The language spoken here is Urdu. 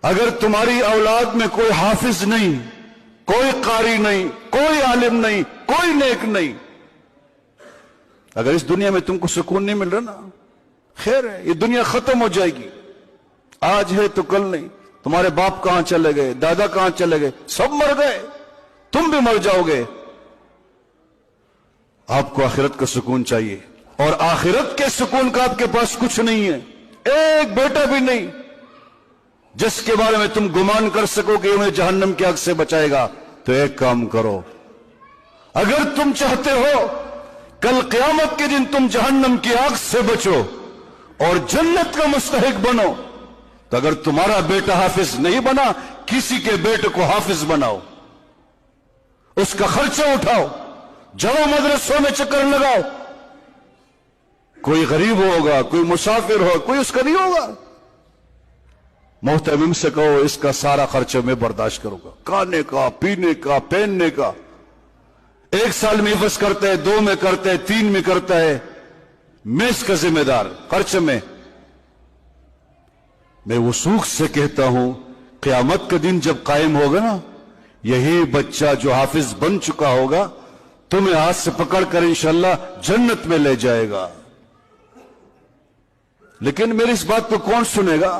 اگر تمہاری اولاد میں کوئی حافظ نہیں، کوئی قاری نہیں، کوئی عالم نہیں، کوئی نیک نہیں، اگر اس دنیا میں تم کو سکون نہیں مل رہا نا، خیر ہے، یہ دنیا ختم ہو جائے گی، آج ہے تو کل نہیں۔ تمہارے باپ کہاں چلے گئے، دادا کہاں چلے گئے، سب مر گئے، تم بھی مر جاؤ گے۔ آپ کو آخرت کا سکون چاہیے، اور آخرت کے سکون کا آپ کے پاس کچھ نہیں ہے، ایک بیٹا بھی نہیں جس کے بارے میں تم گمان کر سکو کہ انہیں جہنم کی آگ سے بچائے گا۔ تو ایک کام کرو، اگر تم چاہتے ہو کل قیامت کے دن تم جہنم کی آگ سے بچو اور جنت کا مستحق بنو، تو اگر تمہارا بیٹا حافظ نہیں بنا، کسی کے بیٹے کو حافظ بناؤ، اس کا خرچہ اٹھاؤ، جاؤ مدرسوں میں چکر لگاؤ، کوئی غریب ہوگا، کوئی مسافر ہو، کوئی اس کا نہیں ہوگا، محتمم سے کہو اس کا سارا خرچہ میں برداشت کروں گا، کھانے کا، پینے کا، پہننے کا۔ ایک سال میں حفظ کرتا ہے، 2 میں کرتا ہے، 3 میں کرتا ہے، میں اس کا ذمہ دار، خرچ میں وثوق سے کہتا ہوں قیامت کا دن جب قائم ہوگا نا، یہی بچہ جو حافظ بن چکا ہوگا تمہیں ہاتھ سے پکڑ کر انشاءاللہ جنت میں لے جائے گا۔ لیکن میری اس بات کو کون سنے گا؟